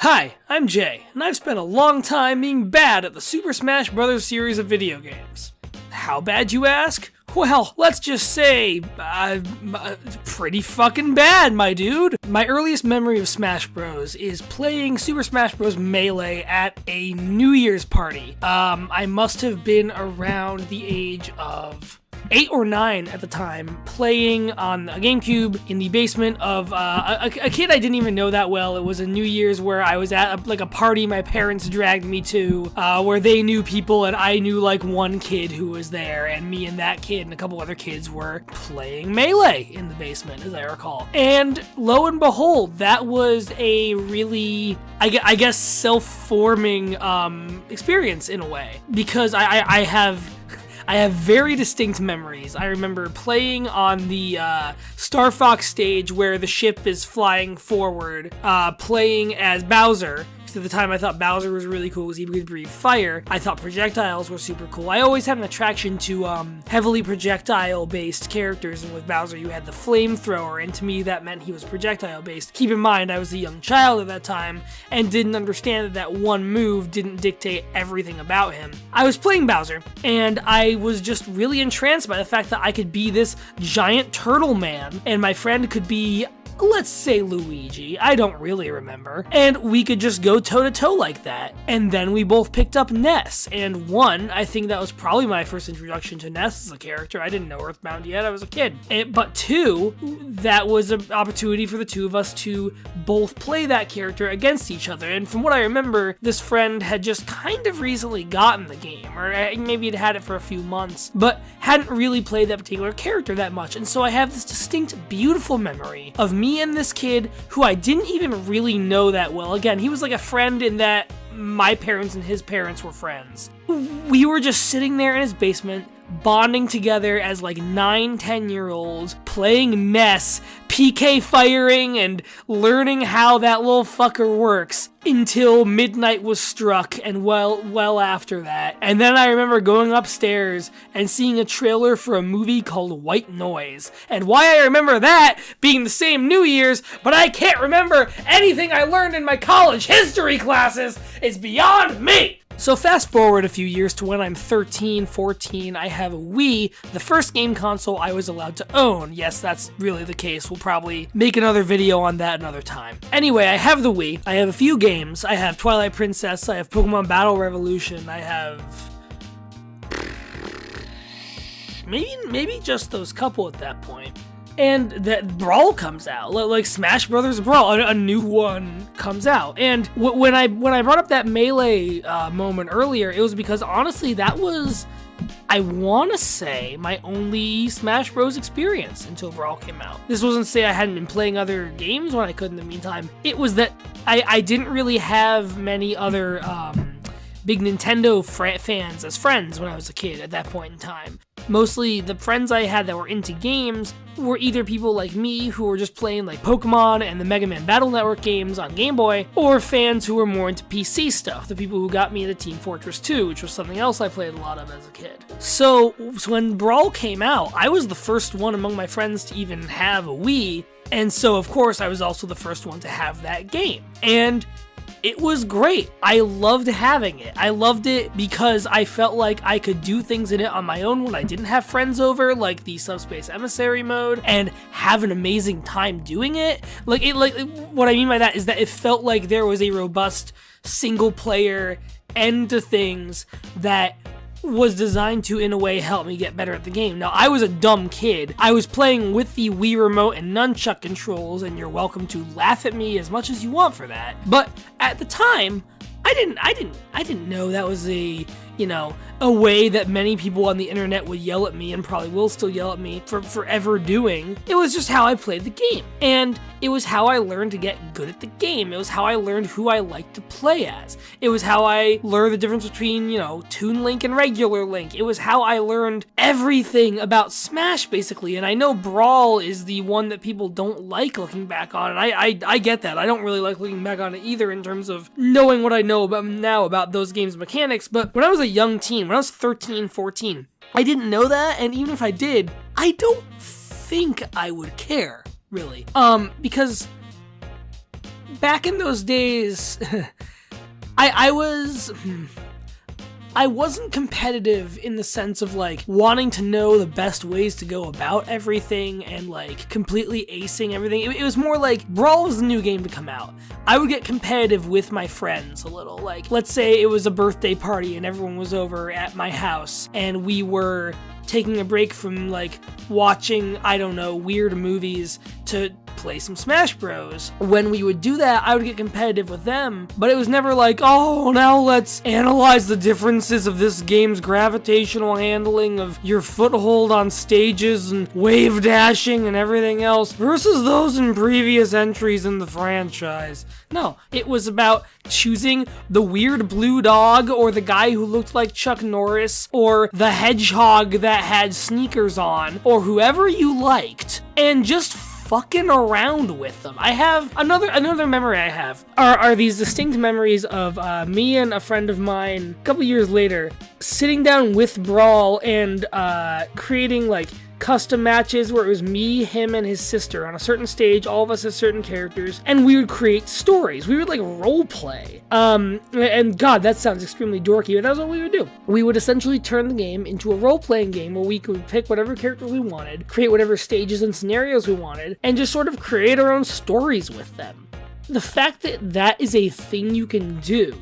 Hi, I'm Jay, and I've spent a long time being bad at the Super Smash Bros. Series of video games. How bad, you ask? Well, let's just say, pretty fucking bad, my dude. My earliest memory of Smash Bros. Is playing Super Smash Bros. Melee at a New Year's party. I must have been around the age of 8 or 9 at the time, playing on a GameCube in the basement of a kid I didn't even know that well. It was a New Year's where I was at a party my parents dragged me to, where they knew people and I knew like one kid who was there, and me and that kid and a couple other kids were playing Melee in the basement, as I recall. And lo and behold, that was a really, I guess, self-forming experience in a way, because I have very distinct memories. I remember playing on the Star Fox stage where the ship is flying forward, playing as Bowser. At the time, I thought Bowser was really cool because he could breathe fire. I thought projectiles were super cool. I always had an attraction to heavily projectile-based characters, and with Bowser, you had the flamethrower, and to me, that meant he was projectile-based. Keep in mind, I was a young child at that time, and didn't understand that one move didn't dictate everything about him. I was playing Bowser, and I was just really entranced by the fact that I could be this giant turtle man, and my friend could be, let's say, Luigi. I don't really remember. And we could just go toe-to-toe like that. And then we both picked up Ness. And one, I think that was probably my first introduction to Ness as a character. I didn't know Earthbound yet. I was a kid. But two, that was an opportunity for the two of us to both play that character against each other. And from what I remember, this friend had just kind of recently gotten the game, or maybe had had it for a few months, but hadn't really played that particular character that much. And so I have this distinct, beautiful memory of me and this kid who I didn't even really know that well. Again, he was like a friend in that my parents and his parents were friends. We were just sitting there in his basement, bonding together as like 9-10-year-olds, playing Ness, PK firing, and learning how that little fucker works until midnight was struck, and well after that. And then I remember going upstairs and seeing a trailer for a movie called White Noise. And why I remember that being the same New Year's, but I can't remember anything I learned in my college history classes, is beyond me! So fast forward a few years to when I'm 13, 14, I have a Wii, the first game console I was allowed to own. Yes, that's really the case. We'll probably make another video on that another time. Anyway, I have the Wii. I have a few games. I have Twilight Princess, I have Pokemon Battle Revolution, I have maybe just those couple at that point. And that Brawl comes out, like Smash Brothers Brawl, a new one comes out. And when I brought up that Melee moment earlier, it was because honestly that was, I want to say, my only Smash Bros. Experience until Brawl came out. This wasn't to say I hadn't been playing other games when I could in the meantime. It was that I didn't really have many other big Nintendo fans as friends when I was a kid at that point in time. Mostly the friends I had that were into games were either people like me who were just playing like Pokemon and the Mega Man Battle Network games on Game Boy, or fans who were more into PC stuff, the people who got me into Team Fortress 2, which was something else I played a lot of as a kid. So when Brawl came out, I was the first one among my friends to even have a Wii, and so of course I was also the first one to have that game. And it was great. I loved having it. I loved it because I felt like I could do things in it on my own when I didn't have friends over, like the Subspace Emissary mode, and have an amazing time doing it. Like what I mean by that is that it felt like there was a robust single player end to things that was designed to, in a way, help me get better at the game. Now, I was a dumb kid. I was playing with the Wii Remote and nunchuck controls, and you're welcome to laugh at me as much as you want for that. But at the time, I didn't know that was a way that many people on the internet would yell at me, and probably will still yell at me for forever doing. It was just how I played the game. And it was how I learned to get good at the game. It was how I learned who I liked to play as. It was how I learned the difference between, Toon Link and regular Link. It was how I learned everything about Smash, basically. And I know Brawl is the one that people don't like looking back on, and I get that. I don't really like looking back on it either in terms of knowing what I know about now about those games' mechanics. But when I was a young teen, when I was 13, 14, I didn't know that, and even if I did, I don't think I would care, really. Because back in those days, I wasn't competitive in the sense of like wanting to know the best ways to go about everything and like completely acing everything. It was more like Brawl was the new game to come out. I would get competitive with my friends a little. Like, let's say it was a birthday party and everyone was over at my house and we were taking a break from like watching, I don't know, weird movies to play some Smash Bros. When we would do that, I would get competitive with them, but it was never like, oh, now let's analyze the differences of this game's gravitational handling of your foothold on stages and wave dashing and everything else versus those in previous entries in the franchise. No, it was about choosing the weird blue dog or the guy who looked like Chuck Norris or the hedgehog that had sneakers on or whoever you liked and just fucking around with them. I have another memory I have are these distinct memories of me and a friend of mine a couple years later sitting down with Brawl and creating like custom matches where it was me, him, and his sister on a certain stage, all of us as certain characters, and we would create stories. We would like role play. And God, that sounds extremely dorky, but that was what we would do. We would essentially turn the game into a role-playing game where we could pick whatever characters we wanted, create whatever stages and scenarios we wanted, and just sort of create our own stories with them. The fact that that is a thing you can do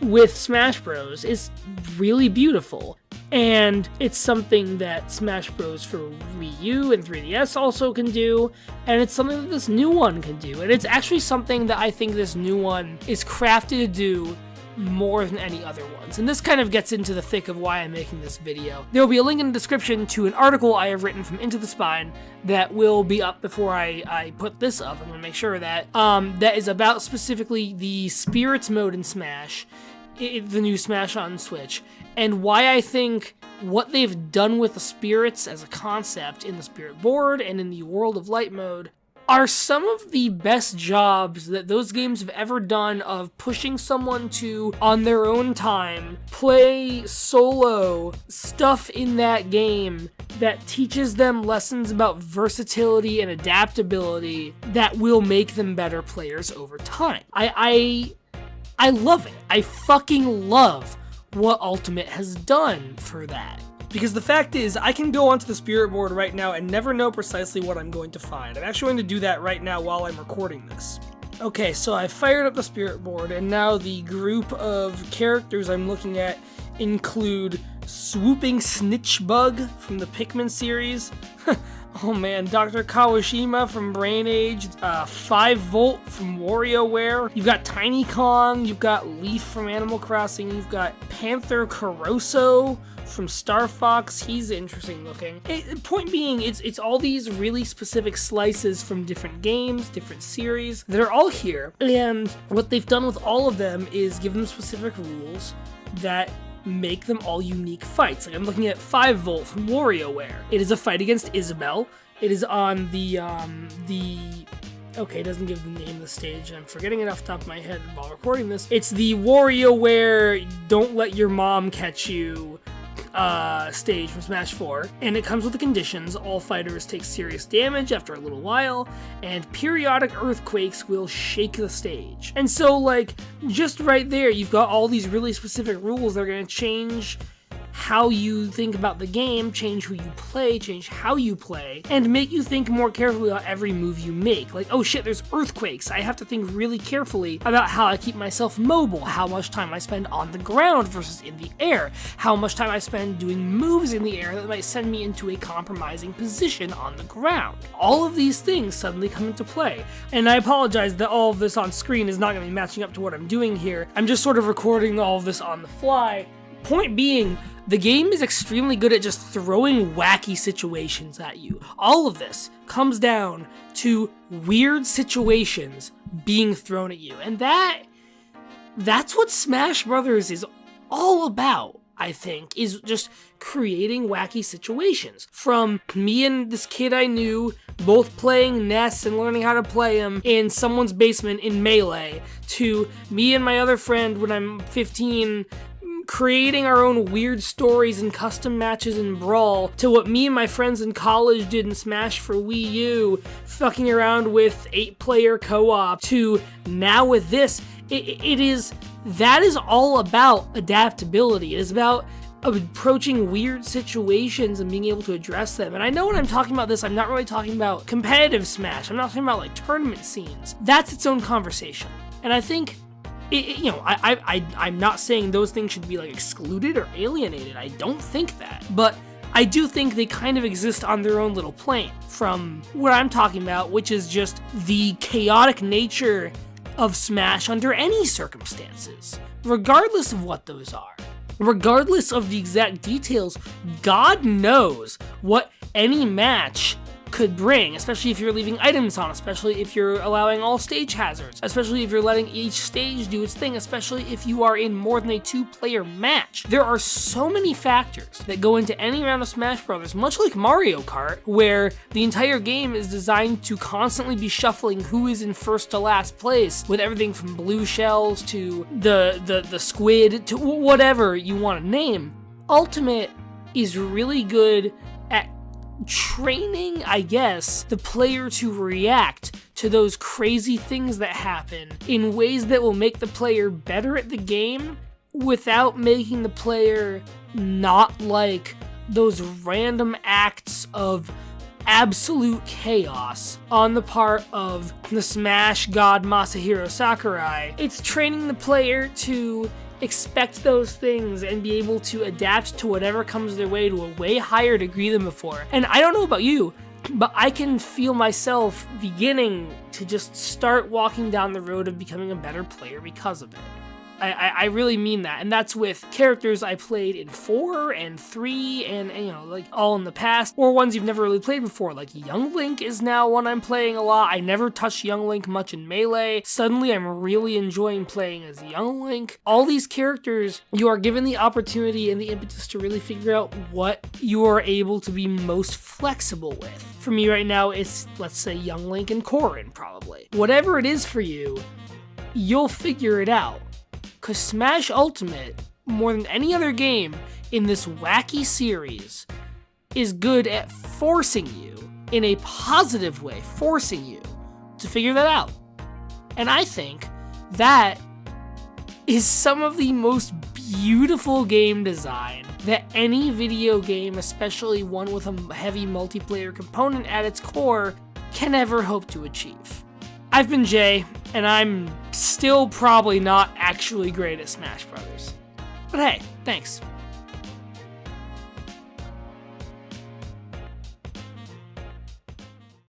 with Smash Bros. Is really beautiful. And it's something that Smash Bros. For Wii U and 3DS also can do, and it's something that this new one can do. And it's actually something that I think this new one is crafted to do more than any other ones. And this kind of gets into the thick of why I'm making this video. There will be a link in the description to an article I have written from Into the Spine that will be up before I put this up. I'm going to make sure of that. That is about specifically the Spirits mode in Smash, the new Smash on Switch, and why I think what they've done with the Spirits as a concept in the Spirit board and in the World of Light mode are some of the best jobs that those games have ever done of pushing someone to, on their own time, play solo stuff in that game that teaches them lessons about versatility and adaptability that will make them better players over time. I love it. I fucking love what Ultimate has done for that. Because the fact is, I can go onto the Spirit board right now and never know precisely what I'm going to find. I'm actually going to do that right now while I'm recording this. Okay, so I fired up the Spirit board, and now the group of characters I'm looking at include Swooping Snitchbug from the Pikmin series. Oh man, Dr. Kawashima from Brain Age, 5V from WarioWare, you've got Tiny Kong, you've got Leaf from Animal Crossing, you've got Panther Caroso from Star Fox. He's interesting looking. Point being, it's all these really specific slices from different games, different series that are all here, and what they've done with all of them is give them specific rules that make them all unique fights. Like I'm looking at 5V from WarioWare. It is a fight against Isabelle. It is on the okay, it doesn't give the name of the stage. I'm forgetting it off the top of my head while recording this. It's the WarioWare Don't Let Your Mom Catch You stage from Smash 4, and it comes with the conditions: all fighters take serious damage after a little while, and periodic earthquakes will shake the stage. And so, like, just right there, you've got all these really specific rules that are going to change how you think about the game, change who you play, change how you play, and make you think more carefully about every move you make. Like, oh shit, there's earthquakes. I have to think really carefully about how I keep myself mobile, how much time I spend on the ground versus in the air, how much time I spend doing moves in the air that might send me into a compromising position on the ground. All of these things suddenly come into play. And I apologize that all of this on screen is not going to be matching up to what I'm doing here. I'm just sort of recording all of this on the fly. Point being, the game is extremely good at just throwing wacky situations at you. All of this comes down to weird situations being thrown at you. And that's what Smash Brothers is all about, I think, is just creating wacky situations. From me and this kid I knew both playing Ness and learning how to play him in someone's basement in Melee, to me and my other friend when I'm 15 creating our own weird stories and custom matches in Brawl, to what me and my friends in college did in Smash for Wii U, fucking around with 8-player co-op, to now with this, that is all about adaptability. It is about approaching weird situations and being able to address them. And I know when I'm talking about this, I'm not really talking about competitive Smash. I'm not talking about like tournament scenes. That's its own conversation. And I think, I'm not saying those things should be like excluded or alienated. I don't think that. But I do think they kind of exist on their own little plane from what I'm talking about, which is just the chaotic nature of Smash under any circumstances, regardless of what those are. Regardless of the exact details, God knows what any match could bring, especially if you're leaving items on, especially if you're allowing all stage hazards, especially if you're letting each stage do its thing, especially if you are in more than a 2-player match. There are so many factors that go into any round of Smash Bros., much like Mario Kart, where the entire game is designed to constantly be shuffling who is in first to last place, with everything from blue shells to the squid to whatever you want to name. Ultimate is really good at training, I guess, the player to react to those crazy things that happen in ways that will make the player better at the game without making the player not like those random acts of absolute chaos on the part of the Smash god Masahiro Sakurai. It's training the player to expect those things and be able to adapt to whatever comes their way to a way higher degree than before. And I don't know about you, but I can feel myself beginning to just start walking down the road of becoming a better player because of it. I really mean that, and that's with characters I played in 4 and 3 and like all in the past, or ones you've never really played before, like Young Link is now one I'm playing a lot. I never touched Young Link much in Melee. Suddenly I'm really enjoying playing as Young Link. All these characters, you are given the opportunity and the impetus to really figure out what you are able to be most flexible with. For me right now, it's, let's say, Young Link and Corrin, probably. Whatever it is for you, you'll figure it out. Because Smash Ultimate, more than any other game in this wacky series, is good at forcing you, in a positive way, forcing you to figure that out. And I think that is some of the most beautiful game design that any video game, especially one with a heavy multiplayer component at its core, can ever hope to achieve. I've been Jay, and I'm still probably not actually great at Smash Brothers. But hey, thanks.